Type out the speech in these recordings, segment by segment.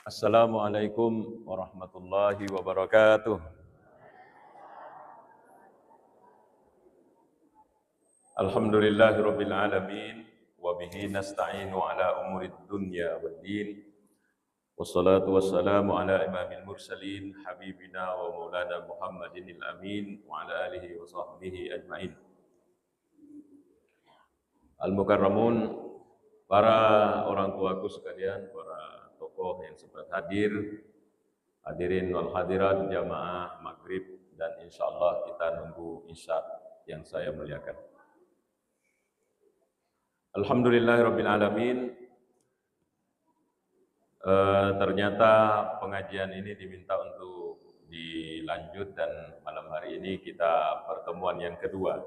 Assalamualaikum warahmatullahi wabarakatuh. Alhamdulillahirabbil alamin wa bihi nasta'inu ala umurid dunya waddin. Wassalatu wassalamu ala imamil mursalin habibina wa maulana Muhammadinil amin wa ala alihi wa sahbihi ajmain. Al-mukarramun, para orang tuaku sekalian, para tokoh yang sempat hadir, hadirin wal hadirat jamaah maghrib, dan insyaallah kita nunggu isya yang saya muliakan. Alhamdulillahirabbil alamin. Ternyata pengajian ini diminta untuk dilanjut dan malam hari ini kita pertemuan yang kedua.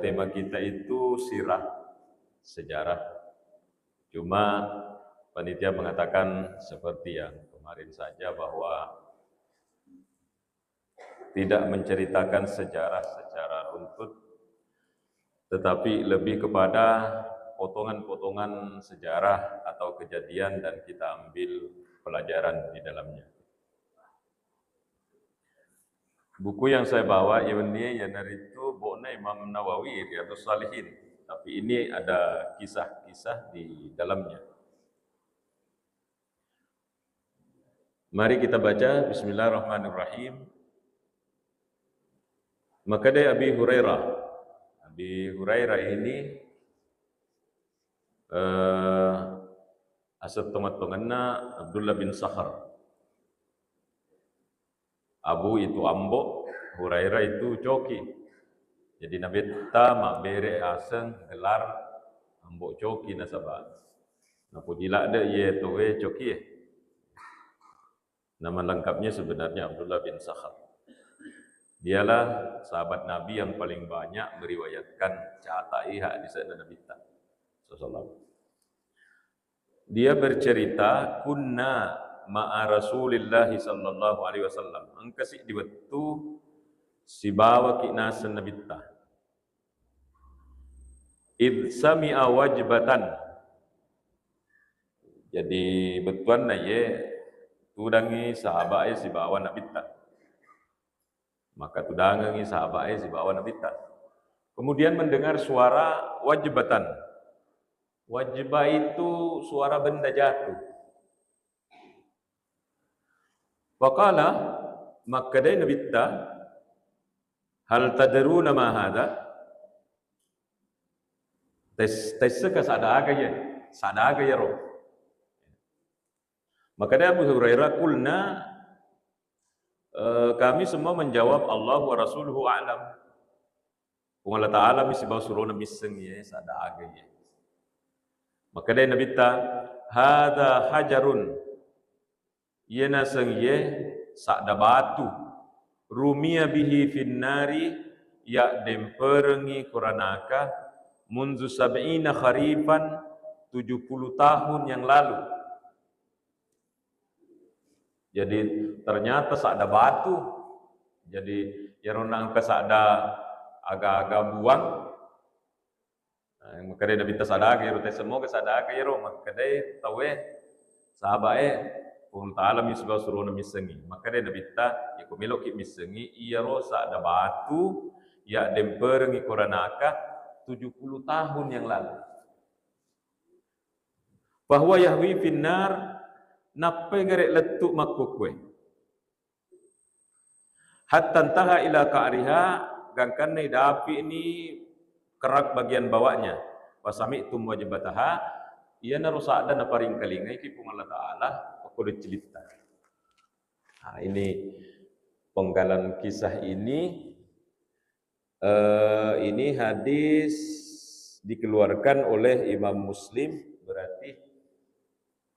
Tema kita itu sirah, sejarah. Cuma panitia mengatakan seperti yang kemarin saja bahwa tidak menceritakan sejarah secara runtut, tetapi lebih kepada potongan-potongan sejarah atau kejadian dan kita ambil pelajaran di dalamnya. Buku yang saya bawa ini yanaritu buku Imam Nawawi Riyadhus Shalihin, tapi ini ada kisah-kisah di dalamnya. Mari kita baca. Bismillahirrahmanirrahim. Maka dari Abi Hurairah ini asal teman-temannya Abdullah bin Sahar. Abu itu Ambo, Hurairah itu Coki. Jadi Nabi ta mak bere aseng gelar Ambo Coki nasabah. Napo jila ada ye towe Coki. Nama lengkapnya sebenarnya Abdullah bin Sahar. Dialah sahabat Nabi yang paling banyak meriwayatkan catai hadis dari Nabi sallallahu. Dia bercerita kunna ma'a Rasulillah sallallahu alaihi wasallam. Angkasih diwettu si bawa kinasan Nabi ta. Id sami'a wajbatan. Jadi betuan na ye tudangi sahabat si bawa Nabi ta. Maka tudangi sahabat si bawa Nabi ta. Kemudian mendengar suara wajbatan. Wajibah itu suara benda jatuh. Waqala, maka dia Nabi ta, hal tadruna ma hadha? Tesaka sadaga ya roh. Maka dia Abu Hurairah kulna, kami semua menjawab Allah wa rasuluhu a'lam. Kung Allah Ta'ala misi bawa suruh Nabi seng ya sadaga ya. Maka dia Nabi ta, hadha hajarun. Ia naseng ye sakda batu. Rumia bihi finnari ya demperengi kuranaka munzu sab'ina kharifan 70 tahun yang lalu. Jadi ternyata sakda batu. Jadi ya ronang ke sakda agak-agak buang. Maka dia Nabi ta sadaga ya rote semua ke sadaga ya roh. Maka dia tawe sahabat kung ta'ala misbah suruh na misengi. Maka dia Nabi ta ya kumilok ki misengi iya roh sakda batu ya demperengi koranaka 70 tahun yang lalu. Bahwa yahwi finnar nape garek letuk makukwe. Hatta taha ila ka'riha gangkan ni dapi ini kerak bagian bawahnya. Wasami tum wajibataha ia narusak dan paring kalingai ki pung Allah Ta'ala aku dicelita. Nah, ini penggalan kisah ini hadis dikeluarkan oleh Imam Muslim, berarti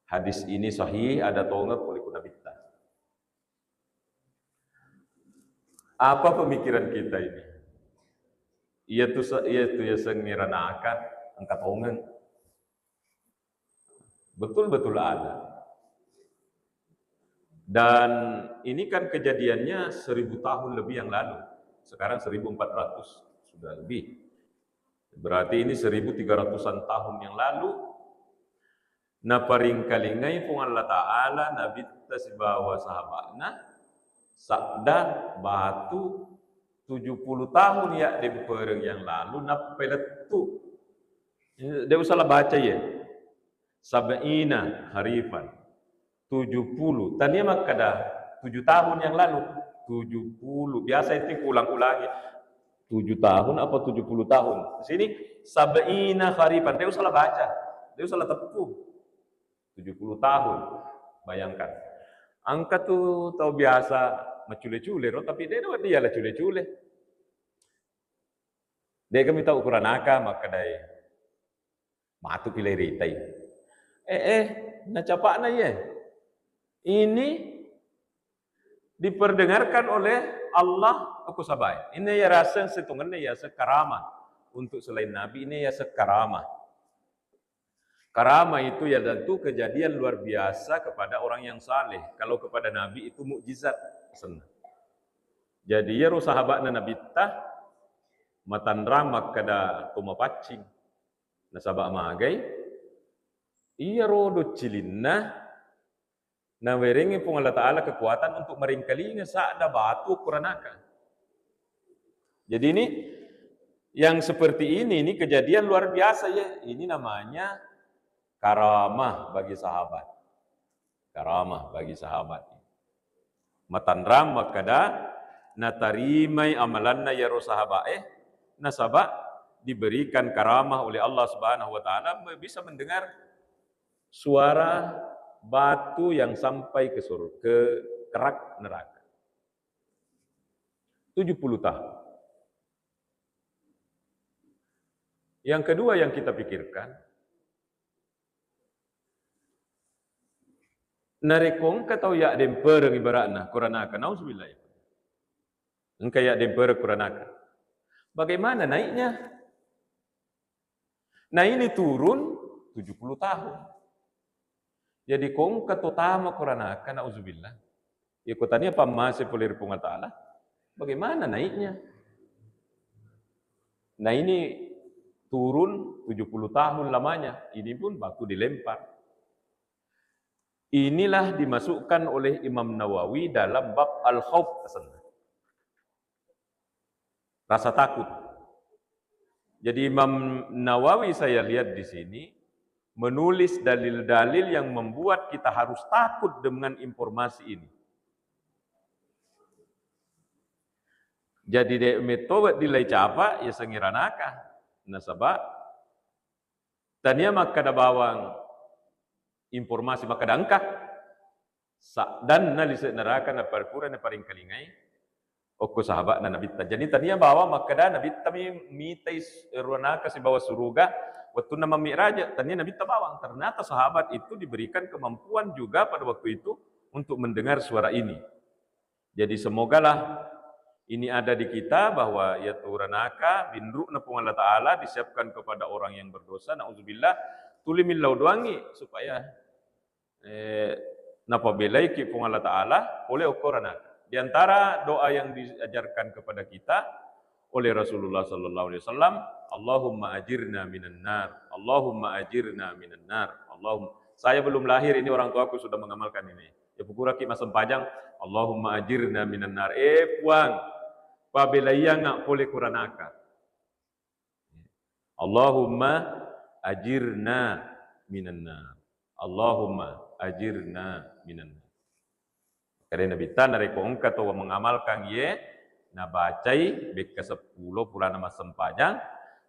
hadis ini sahih, ada tonga kuliku Nabi ta. Apa pemikiran kita ini? Ia tu ya sengiranaka angkat ongan. Betul-betul ada. Dan ini kan kejadiannya 1000 tahun lebih yang lalu. Sekarang 1400 sudah lebih. Berarti ini 1300-an tahun yang lalu Na paringkalingai pung Allah Ta'ala Nabi sibawa sahabatna sabda batu 70 tahun ya di pereng yang lalu na peletu. Dia usah baca ya. Sab'ina harifan 70. Tadi mah kada 7 tahun yang lalu 70. Biasa itu ulang-ulangi. 7 tahun apa 70 tahun. Di sini sab'ina harifan. Dia usah baca. Dia usah tepu. 70 tahun. Bayangkan. Angka tuh tahu biasa macule-cule, tapi dia lah cule-cule. Dia kami tahu ukuran aka maka dai matu pilih ritai. Nacapak na ye. Ini diperdengarkan oleh Allah aku sabai. Ini ya rasa setungannya ya sekaramah untuk selain Nabi ini ya sekaramah. Karamah itu ya tentu kejadian luar biasa kepada orang yang saleh. Kalau kepada Nabi itu mukjizat. Jadi ya sahabatna Nabi tah matan ramak kada tumapacing. Nasabak magai iya rodo cilinna na werengi pung Allah Ta'ala kekuatan untuk meringkalinya saada batu kuranaka. Jadi ini yang seperti ini kejadian luar biasa ya. Ini namanya karamah bagi sahabat. Karamah bagi sahabat. Matanram makada natarimai amalanna ya sahabat nasabak diberikan karamah oleh Allah Subhanahu wa taala bisa mendengar suara batu yang sampai ke surga, ke kerak neraka. 70 tahun. Yang kedua yang kita pikirkan, narekong katau ya demper ibaratna kuranaka nauzubillah. Engkau ya demper kuranaka. Bagaimana naiknya? Nah ini turun 70 tahun. Jadi kong katutama kuranaka nauzubillah. Ya kotanya pamase polir punga ta'ala. Bagaimana naiknya? Nah ini turun 70 tahun lamanya. Ini pun batu dilempar. Inilah dimasukkan oleh Imam Nawawi dalam bab al-khauf, rasa takut. Jadi Imam Nawawi saya lihat di sini menulis dalil-dalil yang membuat kita harus takut dengan informasi ini. Jadi metode dilai capa ya sengiranaka nasabak tania makada bawang informasi makada angka dan nalise neraka na parkura na paring kalingai oko sahabat na nabita. Jadi tania bawa makada nabita mitai ruanaka si bawa suruga waktu nama mi'raj tania nabita bawang. Ternyata sahabat itu diberikan kemampuan juga pada waktu itu untuk mendengar suara ini. Jadi semogalah ini ada di kita bahwa ya turanaka bindru na Allah Ta'ala disiapkan kepada orang yang berdosa. Na'udzubillah tulimin lauduangi supaya napabelai ki Allah Ta'ala oleh ukuranaka. Di antara doa yang diajarkan kepada kita oleh Rasulullah sallallahu alaihi wasallam, Allahumma ajirna minan nar. Allahumma ajirna minan nar. Allahumma. Saya belum lahir ini orang tuaku sudah mengamalkan ini. Ya pukuraki masam pajang, Allahumma ajirna minan nar. Puang pabelaya ngak pole kuranaka. Allahumma ajirna minan nar. Allahumma ajirna minan nar. Karena Nabi tanah reko engkau atau mengamalkan ye nabacai beka 10 bulan nama sempajang,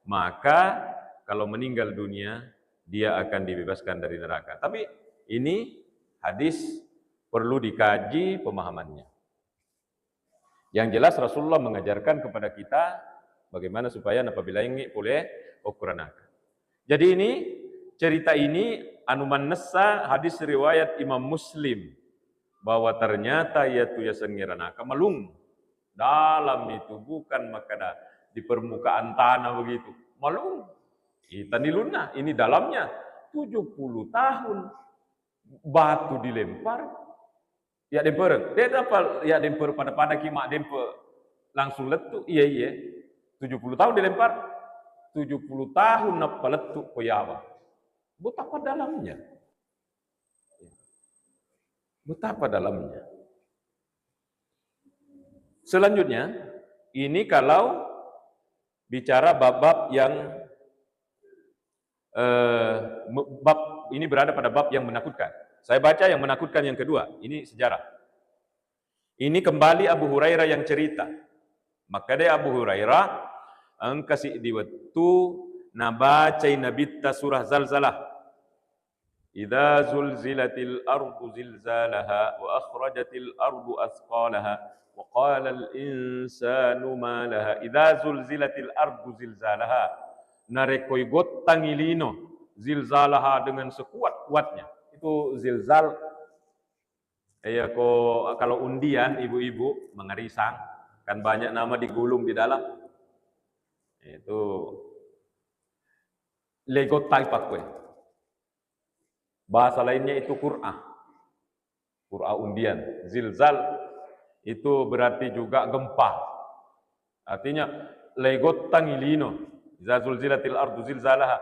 maka kalau meninggal dunia dia akan dibebaskan dari neraka. Tapi ini hadis perlu dikaji pemahamannya. Yang jelas Rasulullah mengajarkan kepada kita bagaimana supaya apabila ingin boleh ukuranaka. Jadi ini cerita ini anuman nessa hadis riwayat Imam Muslim bahwa ternyata yaitu ya sengiranaka melung dalam itu bukan makada di permukaan tanah begitu melung kita niluna ini dalamnya 70 tahun batu dilempar ya demper dia dapat ya demper pada kimak demper langsung letu iya 70 tahun dilempar 70 tahun napa letu koyawa betapa dalamnya Betapa dalamnya. Selanjutnya, ini kalau bicara bab-bab yang bab ini berada pada bab yang menakutkan. Saya baca yang menakutkan yang kedua. Ini sejarah. Ini kembali Abu Hurairah yang cerita. Maka dia Abu Hurairah kasih di waktu nabacai nabitta surah Zalzalah. Idza zulzilatil ardu zilzalaha wa akhrajatil ardu athqalaha wa qala al insanu ma laha idza zulzilatil ardu zilzalaha narekoi gotang ilino zilzalaha dengan sekuat-kuatnya. Itu zilzal ya kalau undian ibu-ibu mengerisang kan banyak nama digulung di dalam. Itu legotai pakwe. Bahasa lainnya itu qur'ah. Qur'ah undian. Zilzal itu berarti juga gempa. Artinya legotang ilino. Idza zulzilatil ardu zilzalaha.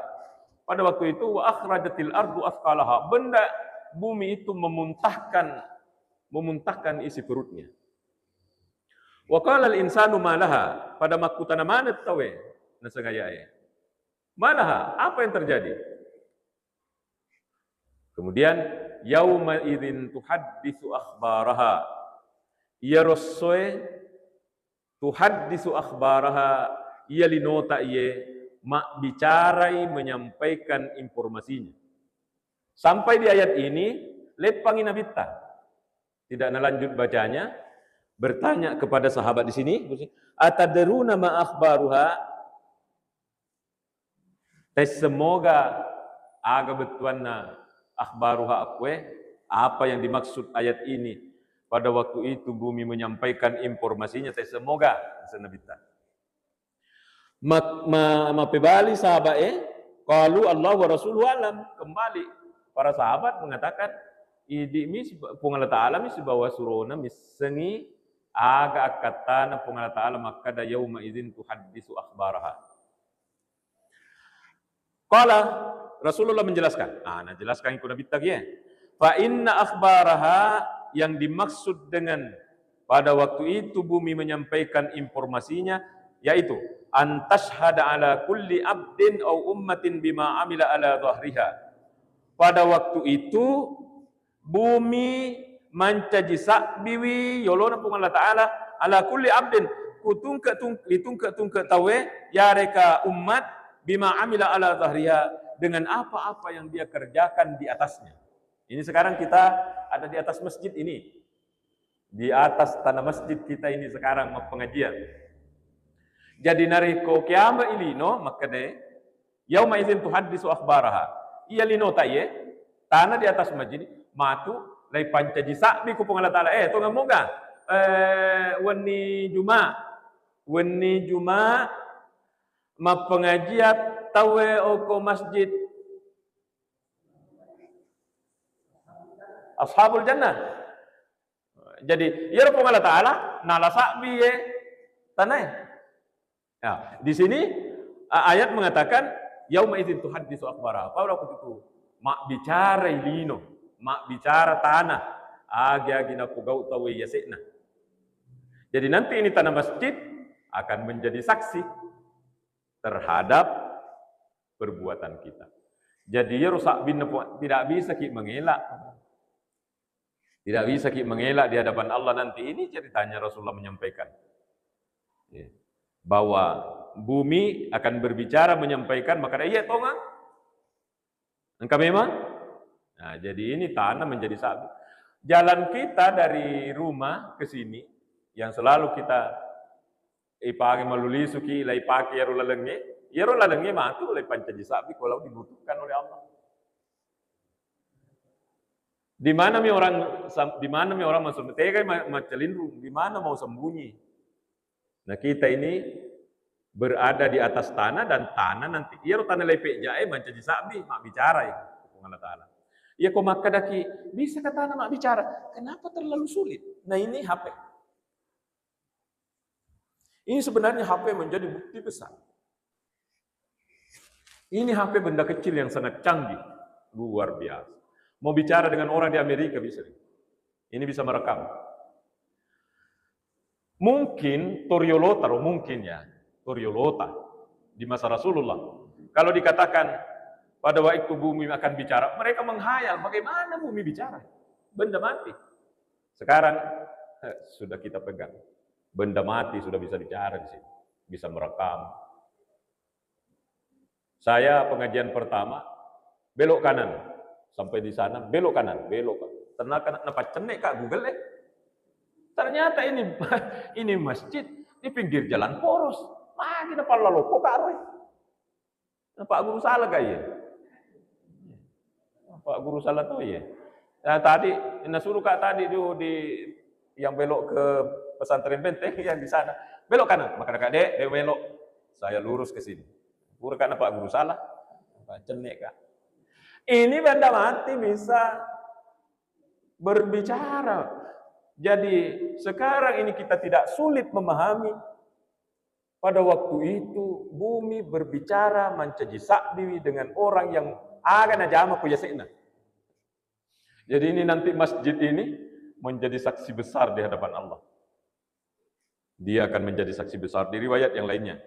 Pada waktu itu wa akhrajatil ardu athqalaha. Benda bumi itu memuntahkan isi perutnya. Wa qala al-insanu ma laha. Pada makutana mana tawe nasagaya. Malaha? Apa yang terjadi? Kemudian yauma idzin tuhadditsu akhbaraha. Ya rassoe tuhadditsu akhbaraha, ia linota iye mak bicarai menyampaikan informasinya. Sampai di ayat ini lepangi nabitta. Tidak lanjut bacanya, bertanya kepada sahabat di sini, atadruna ma akhbaruha? Semoga aga betuanna akhbaruha akwe, apa yang dimaksud ayat ini? Pada waktu itu bumi menyampaikan informasinya, semoga senabita. Mapebali sahabat qalu Allah wa rasuluhu alam. Kembali para sahabat mengatakan idi mi pungala ta'ala mi sebawa surona misengi aga akatana pungala ta'ala makada yauma idzin tuhaddisu akhbaraha. Qala Rasulullah menjelaskan. Nah jelaskan ikut Nabi tadi. Fa inna akhbaraha, yang dimaksud dengan pada waktu itu bumi menyampaikan informasinya yaitu antashhada ala kulli abdin au ummatin bima amila ala dhahriha. Pada waktu itu bumi mancaji sakbiwi yolona pung Allah Ta'ala ala kulli abdin ditungka tawe yareka umat bima amila ala dhahriha, dengan apa-apa yang dia kerjakan di atasnya. Ini sekarang kita ada di atas masjid ini. Di atas tanah masjid kita ini sekarang pengajian. Jadi nariko kiama ilino makade yauma idzin tuhaddisu akhbaraha. Iya lino taye tanah di atas masjid matu lai pancaji sakbi ku pung Allah Ta'ala to ngamoga wani Juma ma pengajian tawe oko masjid Ashabul Jannah. Jadi ya Rabbul Allah Ta'ala nala sakbi tanah. Ya, di sini ayat mengatakan yauma idzin tuhaddisu akhbaraha. Pada waktu itu mak bicara ilino, mak bicara tanah, agi-agina pugau tawe yasekna. Jadi nanti ini tanah masjid akan menjadi saksi terhadap perbuatan kita. Jadi ya rusak bin tidak bisa kita mengelak. Tidak bisa kita mengelak di hadapan Allah nanti. Ini ceritanya Rasulullah menyampaikan. Bahwa bumi akan berbicara menyampaikan, maka iya tonga. Engkau memang? Nah, jadi ini tanah menjadi saksi. Jalan kita dari rumah ke sini, yang selalu kita ipake maluli suki, ipake yaro lalengnya matu oleh pancaji sapi kalau dibutuhkan oleh Allah. Di mana mi orang masuk tega macelindrung, di mana mau sembunyi? Nah kita ini berada di atas tanah dan tanah nanti iya tanah lepek jae mancaji sapi mak bicara ya Allah Ta'ala. Ya kok maka daki bisa ke tanah mak bicara. Kenapa terlalu sulit? Nah ini HP. Ini sebenarnya HP menjadi bukti besar. Ini HP benda kecil yang sangat canggih, luar biasa. Mau bicara dengan orang di Amerika bisa. Ini bisa merekam. Mungkin Toriolota, mungkin ya, Toriolota di masa Rasulullah. Kalau dikatakan pada waktu bumi akan bicara, mereka menghayal bagaimana bumi bicara. Benda mati. Sekarang sudah kita pegang. Benda mati sudah bisa bicara di sini. Bisa merekam. Saya pengajian pertama, belok kanan. Sampai di sana, belok kanan, belok kanan. Ternyata kenapa cenek Kak Google ya? Ternyata ini masjid di pinggir jalan poros. Lagi napa lalu kok Kak Roy? Pak Guru salah kaya. Pak Guru salah tuh ya. Nah, tadi suruh Kak tadi di yang belok ke pesantren Benteng yang di sana. Belok kanan, maka Kak Dek, belok. Saya lurus ke sini. Guru karena Pak Guru salah. Pak cenek Kak. Ini benda mati bisa berbicara. Jadi sekarang ini kita tidak sulit memahami. Pada waktu itu bumi berbicara mencaji sakbi dengan orang yang agan ajama kuyasena. Jadi ini nanti masjid ini menjadi saksi besar di hadapan Allah. Dia akan menjadi saksi besar di riwayat yang lainnya.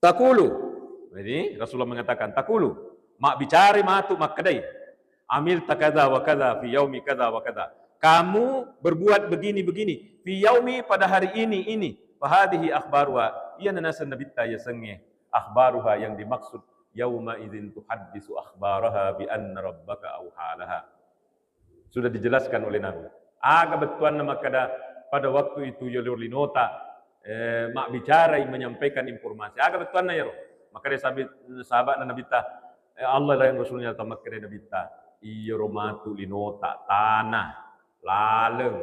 Takulu. Jadi Rasulullah mengatakan takulu. Mak bicari matu mak kedai. Amil takada wa kada fi yaumi kada wa kada. Kamu berbuat begini-begini fi yaumi pada hari ini. Fahadihi akhbaruha. Ia nanasan nabita ya sengeh. Akhbaruha yang dimaksud yauma idzin tuhaddisu akhbaraha bi anna rabbaka auhalaha. Sudah dijelaskan oleh Nabi. Aga betuan nama kada pada waktu itu yolur linota mak bicara menyampaikan informasi. Aga betuan na yaro. Maka dia sahabat Nabi ta Allah lah yang Rasulnya tamak kira Nabi ta iya romatu linota tanah laleng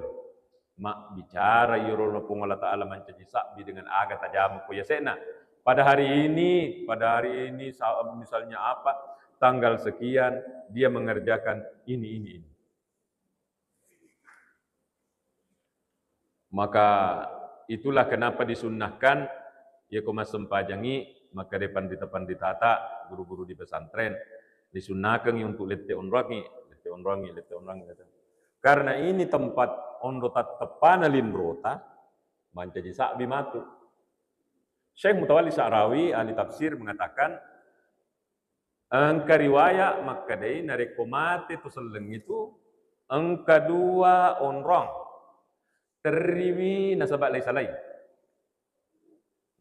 mak bicara yoro pun Allah Ta'ala mencaji sakbi dengan aga tajam ko yasena. Pada hari ini misalnya apa tanggal sekian dia mengerjakan ini. Maka itulah kenapa disunnahkan ya komas sempajangi maka depan pandita guru-guru di pesantren disunnahkan untuk lete onrangi. Karena ini tempat onrota tepanalin rota mencaji sakbi matu. Syekh Mutawalli Sya'rawi ahli tafsir mengatakan angka riwayat makadai narekomate tu seleng itu angka dua onrong teriwi nasabak lai salai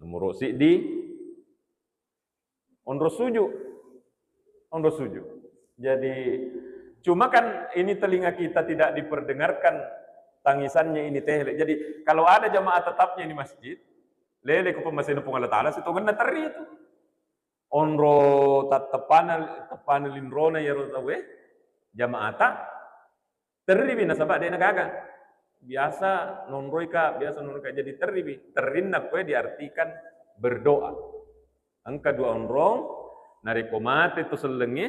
nomor si di onro suju. Jadi cuma kan ini telinga kita tidak diperdengarkan tangisannya ini teh. Jadi kalau ada jamaah tetapnya di masjid lele ko pemasin po Allah Ta'ala situ ganda teri itu onro tepanal linrona yaro tawe jamaata terribi nasabak dia nagaga biasa nonroika jadi terrinna kue diartikan berdoa angka dua onrong narekomate itu selenge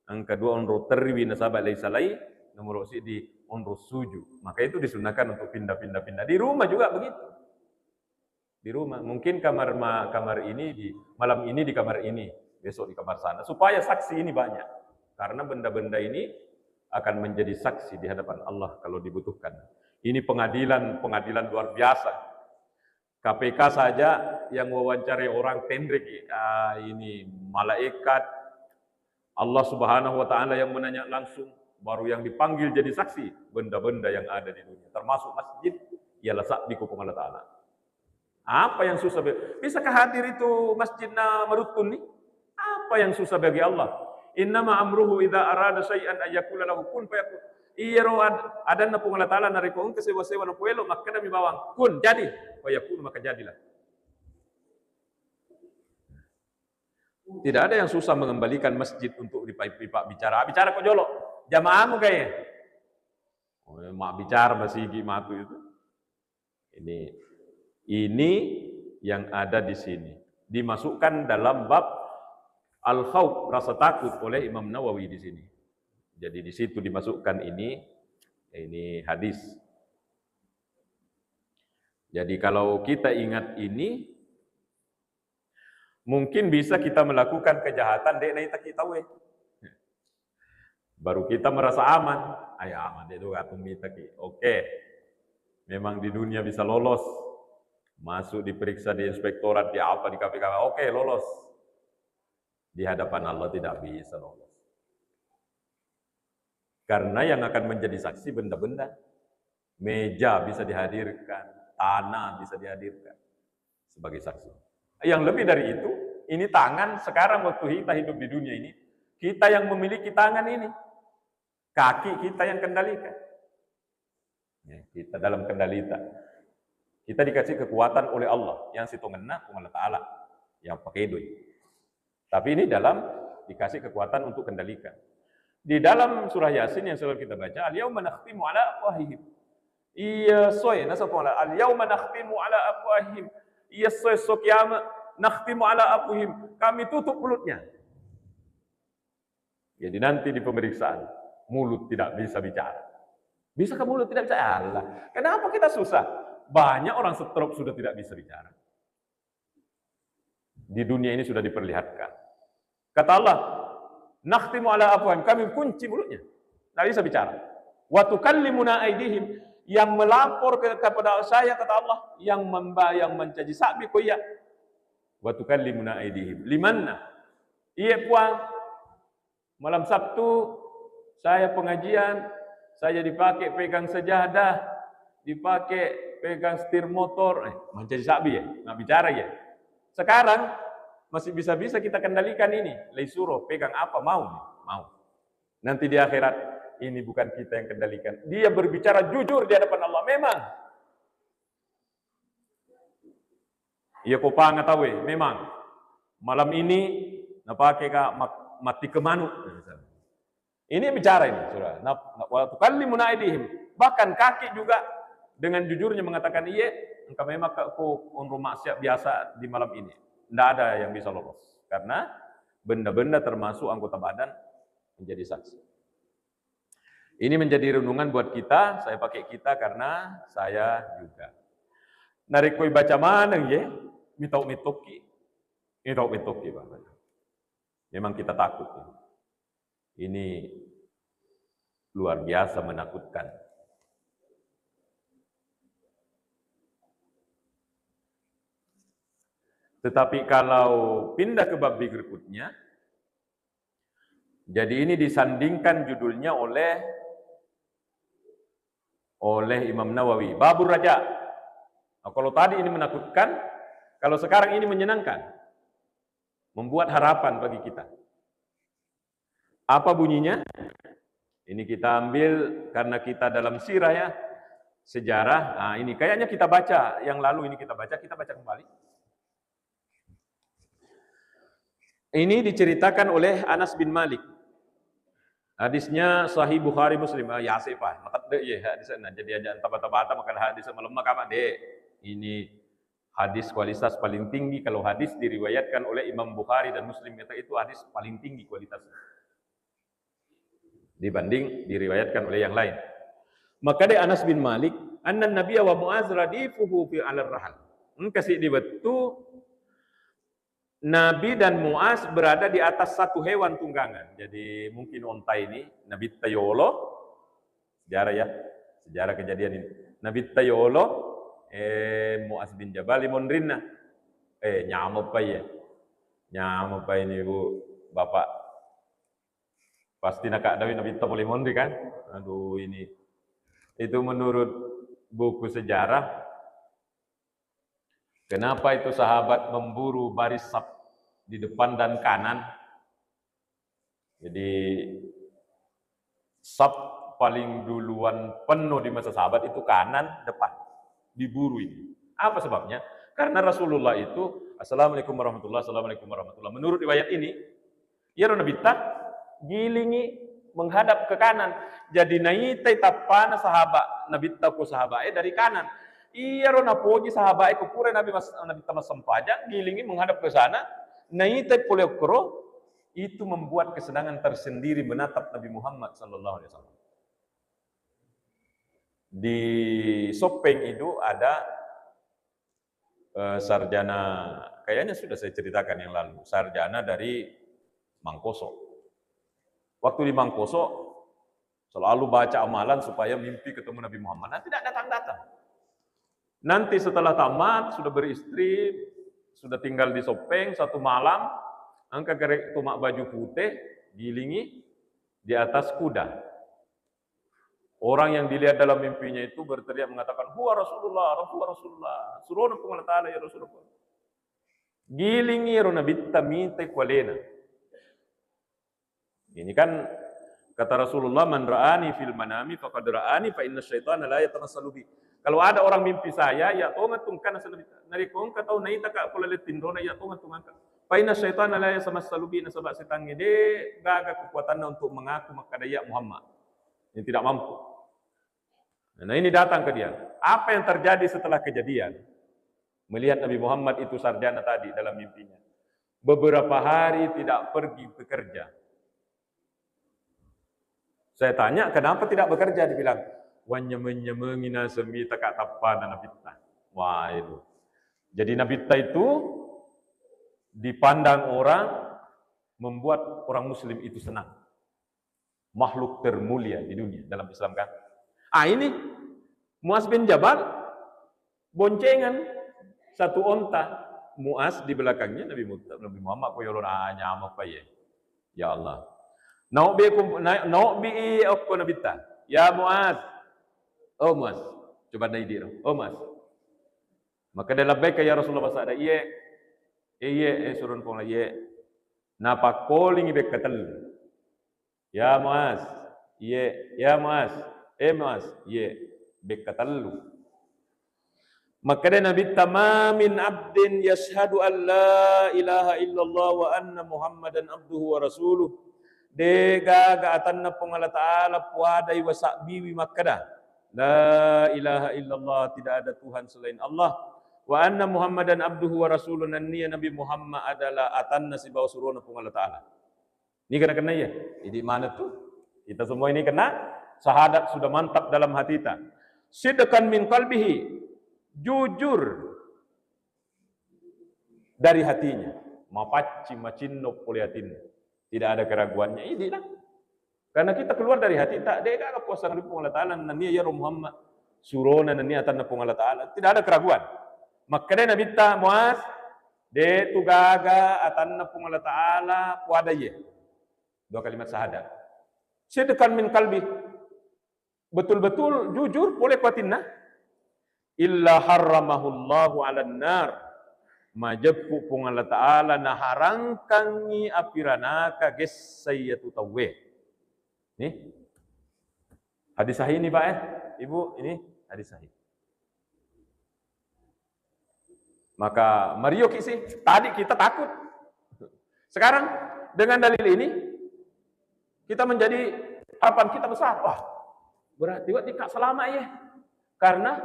angka dua onro terribi nasabak lai salai nomor si di onro suju. Maka itu disunahkan untuk pindah di rumah juga begitu. Di rumah mungkin kamar ini di malam ini di kamar ini, besok di kamar sana supaya saksi ini banyak karena benda-benda ini akan menjadi saksi di hadapan Allah kalau dibutuhkan. Ini pengadilan luar biasa. KPK saja yang wawancari orang tendrik ini malaikat Allah Subhanahu wa Ta'ala yang menanya langsung baru yang dipanggil jadi saksi benda-benda yang ada di dunia termasuk masjid ialah sakti hukum Allah Ta'ala. Apa yang susah? Bisakah hadir itu masjidna merukun nih? Apa yang susah bagi Allah? Innama amruhu idza arada syai'an ayyakula lahu kun fayakun. Iyaro adanna pung Allah Ta'ala nariko ke sewa-sewa no puelo maka kami bawang kun jadi fayakun maka jadilah. Tidak ada yang susah mengembalikan masjid untuk dipipak bicara kok jolo. Jamaahmu kayaknya. Mak bicara masih gimatu itu. Ini yang ada di sini dimasukkan dalam bab al-khauf rasa takut oleh Imam Nawawi di sini. Jadi di situ dimasukkan ini hadis. Jadi kalau kita ingat ini mungkin bisa kita melakukan kejahatan dek kita tahu. Baru kita merasa aman. Ayo aman itu atung kita ki. Oke. Memang di dunia bisa lolos. Masuk diperiksa di inspektorat, di apa, di KPK. Oke, lolos. Di hadapan Allah tidak bisa lolos. Karena yang akan menjadi saksi benda-benda. Meja bisa dihadirkan, tanah bisa dihadirkan sebagai saksi. Yang lebih dari itu, ini tangan sekarang waktu kita hidup di dunia ini, kita yang memiliki tangan ini. Kaki kita yang kendalikan. Ya, kita dalam kendali kita. Kita dikasih kekuatan oleh Allah yang situngena Allah Ta'ala yang pakai duit. Tapi ini dalam dikasih kekuatan untuk kendalikan. Di dalam surah Yasin yang selalu kita baca, al-yauma nakhtimu ala afwahihim. Iya soy, nasa pula al-yauma nakhtimu ala afwahihim. Iya soy kiamat nakhtimu ala afwahihim. Kami tutup mulutnya. Jadi nanti di pemeriksaan mulut tidak bisa bicara. Bisa ke mulut tidak bisa? Allah. Kenapa kita susah? Banyak orang stroke sudah tidak bisa bicara. Di dunia ini sudah diperlihatkan. Kata Allah, nakhtimu ala afwahihim, kami kunci mulutnya. Tidak bisa bicara. Wa tukallimuna aydihim, yang melapor kepada saya, kata Allah, yang mencaci sabi koya. Wa tukallimuna aydihim. Limanna? Iya puang. Malam Sabtu saya pengajian, saya dipakai pegang sejadah, dipakai pegang setir motor, mencaci sabi ya, nggak bicara ya. Sekarang masih bisa-bisa kita kendalikan ini. Leisuro, pegang apa mau? Nanti di akhirat ini bukan kita yang kendalikan. Dia berbicara jujur di hadapan Allah. Memang. Iya kau pangat tahu memang. Malam ini napake ka mati ke manuk. Ini bicara ini, Saudara. Wa tukallimuna aydihim. Bahkan kaki juga dengan jujurnya mengatakan iya, engkau memang aku rumah maksiat biasa di malam ini. Tidak ada yang bisa lolos. Karena benda-benda termasuk anggota badan menjadi saksi. Ini menjadi renungan buat kita, saya pakai kita karena saya juga. Narik koi baca mana ya? Mitok-mitoki. Mitok-mitoki, Pak. Memang kita takut. Ini luar biasa menakutkan. Tetapi kalau pindah ke bab berikutnya, jadi ini disandingkan judulnya oleh Imam Nawawi, Babur Raja. Nah, kalau tadi ini menakutkan, kalau sekarang ini menyenangkan, membuat harapan bagi kita. Apa bunyinya? Ini kita ambil karena kita dalam sirah ya, sejarah. Nah, ini kayaknya kita baca, yang lalu ini kita baca kembali. Ini diceritakan oleh Anas bin Malik. Hadisnya Sahih Bukhari Muslim. Ya sepah, makat deh ya hadisnya. Jadi aja taba-taba makan hadis malam makam deh. Ini hadis kualitas paling tinggi. Kalau hadis diriwayatkan oleh Imam Bukhari dan Muslim, itu hadis paling tinggi kualitasnya dibanding diriwayatkan oleh yang lain. Maka dari Anas bin Malik, anna Nabiya wa Muaz radifuhu fi al-rahal. Kasih dibetu Nabi dan Muaz berada di atas satu hewan tunggangan. Jadi mungkin onta ini Nabi Tayolo, sejarah kejadian ini. Nabi Tayolo, Muaz bin Jabal Monrinna, nyamuk pa ini bu, bapak pasti nak dawi Nabi Tayolo Monri kan? Aduh ini, itu menurut buku sejarah. Kenapa itu sahabat memburu baris saf di depan dan kanan? Jadi saf paling duluan penuh di masa sahabat itu kanan depan, diburu ini. Apa sebabnya? Karena Rasulullah itu Assalamualaikum warahmatullahi wabarakatuh. Menurut riwayat ini, ya Nabi gilingi menghadap ke kanan. Jadi naitai tapana sahabat Nabi ku sahabat dari kanan. Iya rona poji sahabat kupure Nabi Tamas Sampaja gilingi menghadap ke sana. Naitai polekro itu membuat kesenangan tersendiri menatap Nabi Muhammad sallallahu alaihi wasallam. Di Sopeng itu ada sarjana, kayaknya sudah saya ceritakan yang lalu, sarjana dari Mangkoso. Waktu di Mangkoso Selalu baca amalan supaya mimpi ketemu Nabi Muhammad. Nah, tidak datang-datang. Nanti setelah tamat, sudah beristri, sudah tinggal di Sopeng, satu malam, angkat gerek tumak baju putih, gilingi di atas kuda. Orang yang dilihat dalam mimpinya itu berteriak mengatakan, "Huwa Rasulullah, huwa Rasulullah, surona pun Allah Ta'ala ya Rasulullah." Gilingi rona bitta mite kualena. Ini kan kata Rasulullah, "Man ra'ani fil manami faqad ra'ani fa inna syaitana la yatamassalu bi." Kalau ada orang mimpi saya, ya tonga tungkan narikong katau naita ka kulaletin rona ya tonga tungkan. Fa inna syaitana la yatamassalu bi, nasabak setan ngede gaga kekuatannya untuk mengaku makadaya Muhammad. Yang tidak mampu. Nah, ini datang ke dia. Apa yang terjadi setelah kejadian? Melihat Nabi Muhammad itu sarjana tadi dalam mimpinya. Beberapa hari tidak pergi bekerja. Saya tanya, kenapa tidak bekerja? Dibilang, "Wanyemengina semi taka tapan nabita." Wah, itu. Jadi nabita itu dipandang orang, membuat orang muslim itu senang. Makhluk termulia di dunia dalam Islam kan. Ini Muaz bin Jabal boncengan satu onta, Muaz di belakangnya Nabi Muhammad ko yolon nyama pa ye. Ya Allah. Naubi aku nabita. Ya Muaz. Oh Muaz, coba naik dia. Oh Muaz. Maka dia labbaik ya Rasulullah sada iye. Surun pong iye. Napa calling be katal. Ya Muaz. Iye, ya Muaz. Muaz, iye be katal. Maka dia Nabi tamamin abdin yashhadu an la ilaha illallah wa anna Muhammadan abduhu wa rasuluh. Dega gaatanna pong Allah Ta'ala puadai wa sa'biwi makkada. La ilaha illallah, tidak ada Tuhan selain Allah. Wa anna Muhammadan abduhu wa rasulun, nanniya Nabi Muhammad adalah atanna si bawa suruna pong Allah Ta'ala. Ini kena ya. Jadi mana tuh? Kita semua ini kena. Syahadat sudah mantap dalam hati kita. Sidqan min qalbihi, jujur dari hatinya. Mapaci macinno poliatin. Tidak ada keraguannya. Ini lah. Karena kita keluar dari hati tak ada puasa Nabi Allah Ta'ala nanti ya Muhammad surona nanti atanna pung Allah Ta'ala. Tidak ada keraguan. Makanya Nabi ta Muaz de tugaga atanna pung Allah Ta'ala puada ye. Dua kalimat syahadat. Sidqan min qalbi. Betul-betul jujur boleh kuatinna. Illa harramahullahu 'alan nar. Majapku pung Allah Ta'ala naharangkangi apiranaka ges sayyatu tawwe. Nih. Hadis sahih ini Pak Ibu, ini hadis sahih. Maka Mario kisi, tadi kita takut. Sekarang dengan dalil ini kita menjadi harapan kita besar. Wah, berarti tidak selama ya. Karena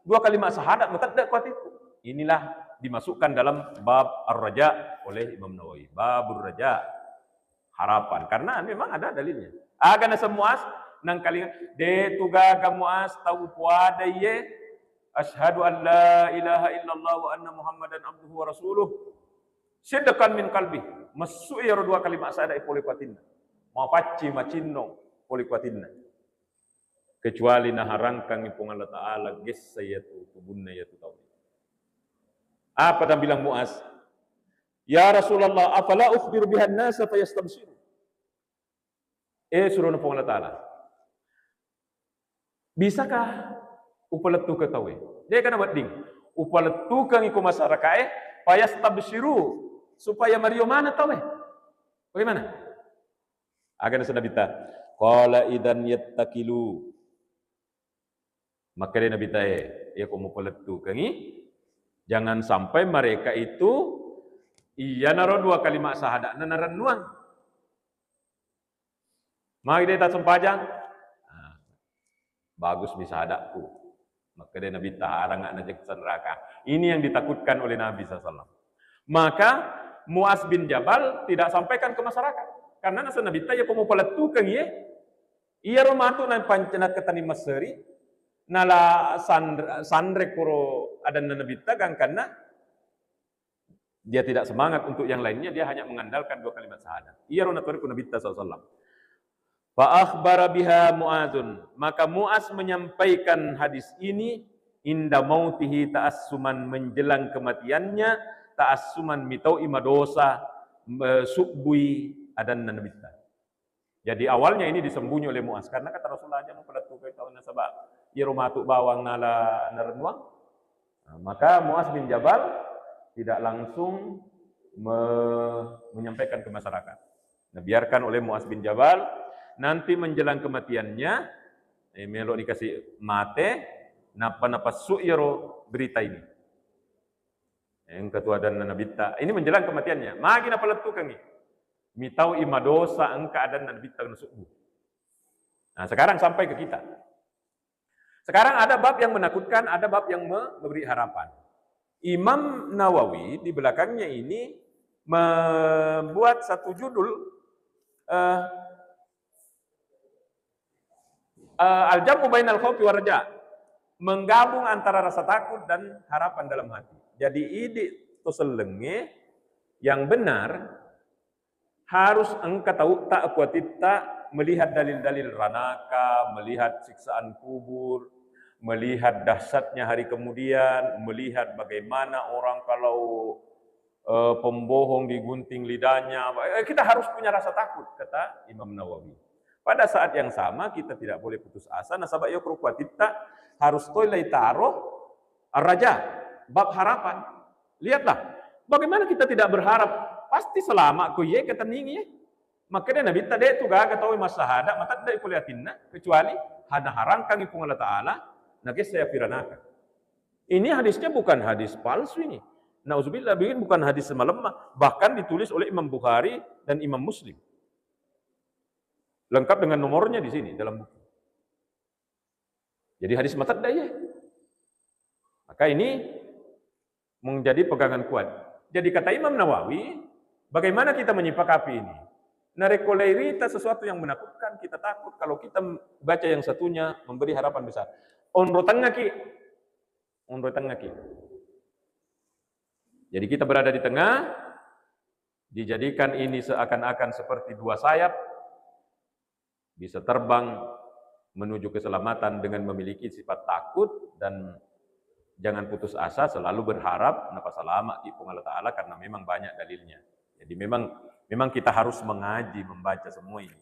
dua kalimat syahadat mutaddak kuat itu. Inilah dimasukkan dalam bab ar-raja oleh Imam Nawawi. Babur raja, harapan. Karena memang ada dalilnya. Agana semuas nang kalingan de tuga kamuas tahu puada ye asyhadu an la ilaha illallah wa anna Muhammadan abduhu wa rasuluh. Sidqan min qalbi. Masuk ya dua kalimat syahadat boleh kuatinna. Mau paci macinno boleh kuatinna. Kecuali naharangkan ipung Allah Ta'ala ges sayatu kubunna yatu tauhid. Apa dan bilang Muaz? Ya Rasulullah, afala ukhbiru bihan nasa fayastabshiru. Suruh ipung Allah Ta'ala. Bisakah upaletu ketahui? Dia kena buat ding. Upaletu kang iku masyarakat fayastabshiru supaya Mario mana tahu bagaimana? Akan sudah bita. Qala idan yattakilu. Maka dia Nabi tae, ya kamu peletu kangi, jangan sampai mereka itu iya naro dua kalimat syahadat naran nuang. Mari dia tak sempajang. Bagus di syahadatku. Maka dia Nabi taharang anak neraka. Ini yang ditakutkan oleh Nabi SAW. Maka Muaz bin Jabal tidak sampaikan ke masyarakat. Karena nasa Nabi tae, ya kamu peletu kangi, iya romatu nan pancenat ketani maseri. Nala sandre kuro ada Nabi tagang karena dia tidak semangat untuk yang lainnya, dia hanya mengandalkan dua kalimat syahadat. Ia rona tariku Nabi sallallahu alaihi wasallam. Fa akhbara biha Mu'adzun, maka Mu'adz menyampaikan hadis ini inda mautihi ta'assuman, menjelang kematiannya, ta'assuman mitau imadosa subbui adan nabitta. Jadi awalnya ini disembunyi oleh Mu'adz karena kata Rasulullah aja mempelatu ke tahun nasabah ya rumatu bawang nala narenwang. Maka Mu'adz bin Jabal tidak langsung menyampaikan ke masyarakat. Nah, biarkan oleh Mu'adz bin Jabal, nanti menjelang kematiannya, melok dikasih mate, napa-napa su'iro berita ini. Yang ketua dan nabita, ini menjelang kematiannya. Magi napa letukan ini. Mitau imadosa engka dan nabita nusubu. Nah, sekarang sampai ke kita. Sekarang ada bab yang menakutkan, ada bab yang memberi harapan. Imam Nawawi di belakangnya ini membuat satu judul Al-Jam'u bainal khaufi war raja, menggabung antara rasa takut dan harapan dalam hati. Jadi ide toselenge yang benar harus engkau tahu tak kuatita melihat dalil-dalil ranaka, melihat siksaan kubur, melihat dahsyatnya hari kemudian, melihat bagaimana orang kalau pembohong digunting lidahnya. Kita harus punya rasa takut, kata Imam Nawawi. Pada saat yang sama kita tidak boleh putus asa. Nasabah yo kuatita harus toilai taruh raja bab harapan. Lihatlah bagaimana kita tidak berharap pasti selama ku ye kata ningi. Makanya Nabi tadi itu gak tahu masahada mata tidak kuliatinna kecuali hana harangkan ipung Allah Ta'ala nage saya piranaka. Ini hadisnya bukan hadis palsu ini. Nauzubillah, bukan hadis semalam, bahkan ditulis oleh Imam Bukhari dan Imam Muslim. Lengkap dengan nomornya di sini dalam buku. Jadi hadis mata daya. Maka ini menjadi pegangan kuat. Jadi kata Imam Nawawi, bagaimana kita menyikapi ini? Narekolerita sesuatu yang menakutkan, kita takut. Kalau kita baca yang satunya, memberi harapan besar. Onro tengaki. Jadi kita berada di tengah, dijadikan ini seakan-akan seperti dua sayap, bisa terbang menuju keselamatan dengan memiliki sifat takut, dan jangan putus asa, selalu berharap napa salama di Allah Ta'ala karena memang banyak dalilnya. Jadi memang kita harus mengaji, membaca semua ini.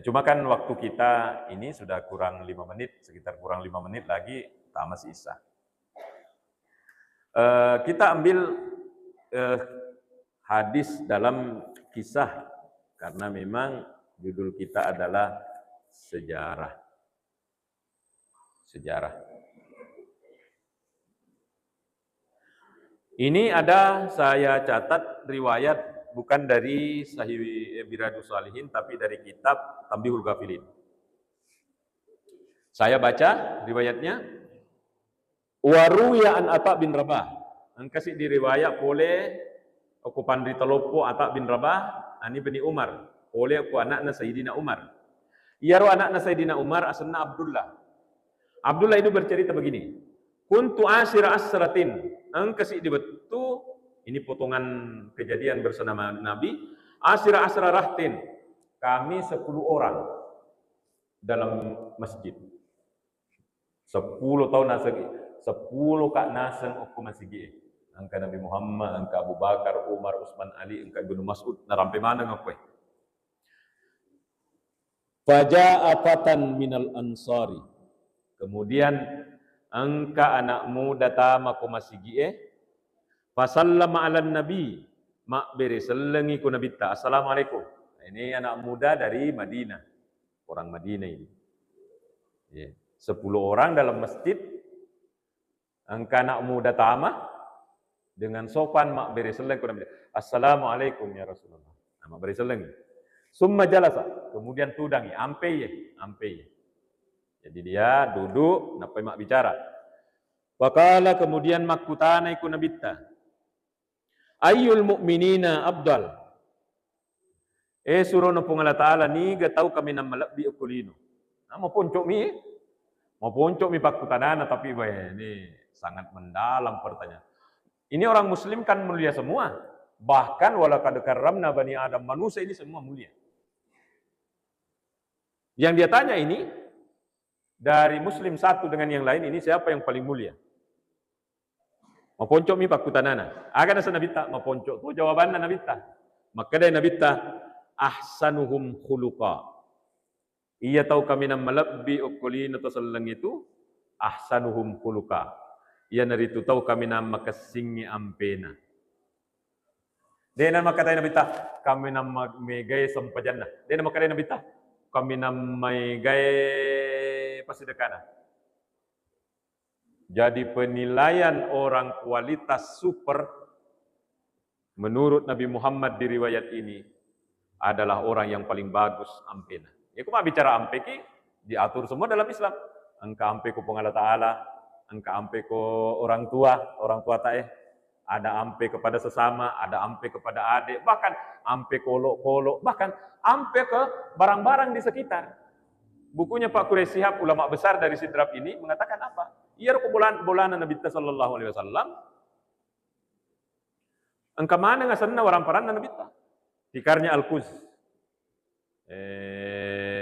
Cuma kan waktu kita ini sudah kurang 5 menit, sekitar kurang 5 menit lagi tamat sisa. Kita ambil hadis dalam kisah karena memang judul kita adalah sejarah. Ini ada saya catat riwayat bukan dari Sahih Riyadhus Shalihin tapi dari kitab Tanbihul Ghafilin. Saya baca riwayatnya. Waruya an Atha bin Rabah. Angkasi diriwayat oleh aku pandri telopo Atha bin Rabah ani bin Umar. Oleh aku anakna Sayyidina Umar. Iaru anakna Sayyidina Umar asna Abdullah. Abdullah itu bercerita begini. Kuntu asyira asratin. Angkasi dibetu ini potongan kejadian bersama Nabi. Asyira asra rahtin. Kami 10 orang dalam masjid. 10 tahun nasagi. 10 kak nasen aku masih gini. Angka Nabi Muhammad, angka Abu Bakar, Umar, Utsman, Ali, angka Ibnu Mas'ud, narampe mana ngakwe. Faja'a fatan minal ansari. Kemudian angka anak muda tama ku masih gini. Fasallama ala Nabi, mak beri selengi ku Nabi ta. Assalamualaikum. Ini anak muda dari Madinah. Orang Madinah ini. 10 orang dalam masjid. Angka anak muda tama dengan sopan mak beri seleng kepada Assalamualaikum ya Rasulullah. Mak beri seleng. Summa jalasa, kemudian tudangi ampe. Jadi dia duduk napai mak bicara. Waqala kemudian mak kutana iku nabitta. Ayyul mu'minina afdal. Suruh nopong Allah Ta'ala ni gatau kami nama lebih ukulino. Mau poncok mi pak kutanana tapi ini sangat mendalam pertanyaan. Ini orang muslim kan mulia semua. Bahkan walaqad karramna bani Adam, manusia ini semua mulia. Yang dia tanya ini, dari muslim satu dengan yang lain ini siapa yang paling mulia? Maponcok mi pakutanana. Aga nasa nabita, maponcok tu jawaban na nabita. Maka dia nabita, ahsanuhum khuluqa. Iya tahu kami nam malabbi ukulin atau selang itu, ahsanuhum khuluqa. Iya naritu tahu kami nam makasingi ampena. Dia nama kata nabita, kami nam megay sampajanna. Dia nama kata nabita, kami nam megay pasidakana. Jadi penilaian orang kualitas super menurut Nabi Muhammad di riwayat ini adalah orang yang paling bagus ampena. Ya kuma bicara ampe ki diatur semua dalam Islam. Angka ampe ko pengala taala, angka ampe ko orang tua tae, ada ampe kepada sesama, ada ampe kepada adik, bahkan ampe kolok-kolok, bahkan ampe ke barang-barang di sekitar. Bukunya Pak Quraish Shihab, ulama besar dari Sidrap ini mengatakan apa? Iya ko bulan Nabi sallallahu alaihi wasallam. Engka mana ngasanna warang paran Nabi ta? Tikarnya Al-Quz.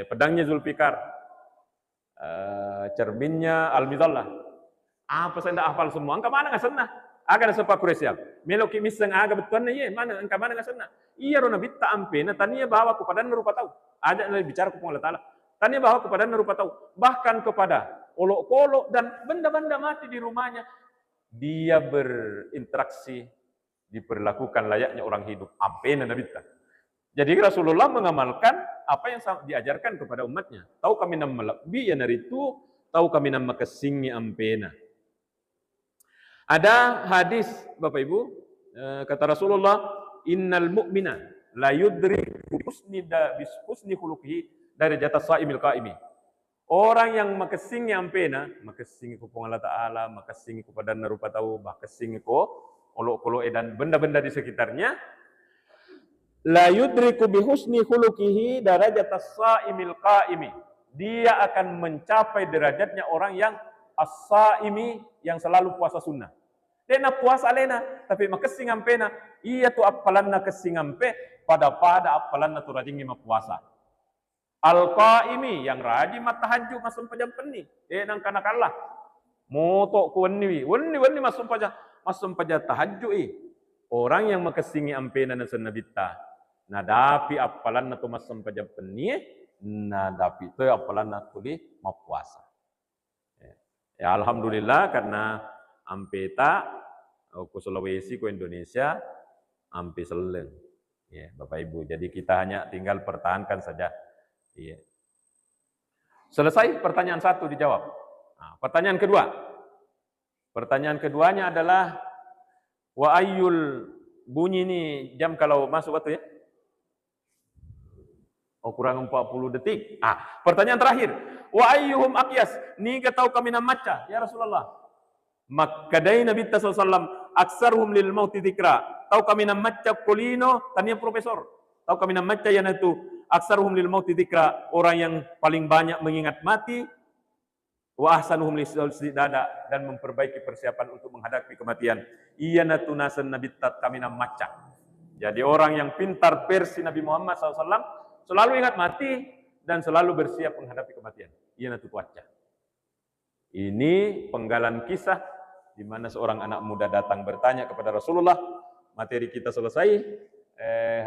Pedangnya Zulfikar. Cerminnya Al-Midallah. Apa saya ndak hafal semua. Engka mana ngasanna? Aga na Pak Quraish Shihab. Melok ki misang aga betuan ye, mana engka mana ngasanna? Iya ro Nabi ta ampe na tania bawa kepada rupa tahu. Ada yang bicara kepada Allah Taala. Tania bawa kepada rupa tahu. Bahkan kepada olok-olok dan benda-benda mati di rumahnya, dia berinteraksi, diperlakukan layaknya orang hidup. Ampena Nabi. Jadi Rasulullah mengamalkan apa yang diajarkan kepada umatnya. Tahu kami nam malabbi ya naritu, tahu kami nam makasingi ampena. Ada hadis Bapak Ibu, kata Rasulullah, innal mu'mina la yudriku husni khuluqihi dari jatah saimil qaimi. Orang yang makasingi ampena, makasingi ko Allah Ta'ala, makasingi kepada narupa tahu, makasingi ko olok-olok dan benda-benda di sekitarnya, la yudriku bihusni khuluqihi darajat as-saimil qaimi. Dia akan mencapai derajatnya orang yang as-saimi, yang selalu puasa sunnah. Dia nak puasa lena, tapi makasing ampena, iya tu apalanna kasing ampe, pada apalanna tu rajingi mapuasa. Al-qaimi yang rajin matahajud masuk pajam penni. Nang kanakallah. Motok ku wenni masuk pajam tahajud Orang yang makasingi ampena na sanabita. Nadapi apalan na tu masuk pajam penni, nadapi tu apalan na tuli mapuasa. Ya alhamdulillah karena ampeta ku Sulawesi ku Indonesia ampe seleng. Ya, Bapak Ibu. Jadi kita hanya tinggal pertahankan saja. Iya. Selesai pertanyaan satu dijawab. Nah, pertanyaan kedua. Pertanyaan keduanya adalah wa ayyul bunyi ini jam kalau masuk waktu ya? Oh kurang 40 detik. Pertanyaan terakhir. Wa ayyuhum aqyas? Ni ka tahu kami na maca ya Rasulullah. Makadai Nabi sallallahu alaihi wasallam aksarhum lil mauti dzikra. Tahu kami na maca kolino tanya profesor. Tahu kami na maca yana itu aksaruhum lil mauti dzikra, orang yang paling banyak mengingat mati, wa ahsanuhum lisidada, dan memperbaiki persiapan untuk menghadapi kematian. Iyana tunasan nabi tat kami nam maca. Jadi orang yang pintar versi Nabi Muhammad SAW selalu ingat mati dan selalu bersiap menghadapi kematian. Iyana tu waca. Ini penggalan kisah di mana seorang anak muda datang bertanya kepada Rasulullah. Materi kita selesai.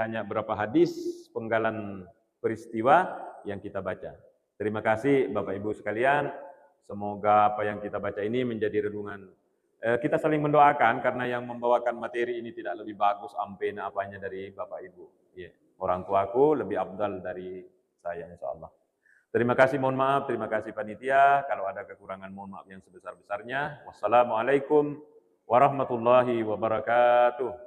Hanya berapa hadis penggalan peristiwa yang kita baca. Terima kasih Bapak Ibu sekalian. Semoga apa yang kita baca ini menjadi renungan. Kita saling mendoakan karena yang membawakan materi ini tidak lebih bagus ampena apanya dari Bapak Ibu. Orang tuaku lebih afdal dari saya insyaallah. Terima kasih, mohon maaf. Terima kasih panitia. Kalau ada kekurangan mohon maaf yang sebesar-besarnya. Wassalamualaikum warahmatullahi wabarakatuh.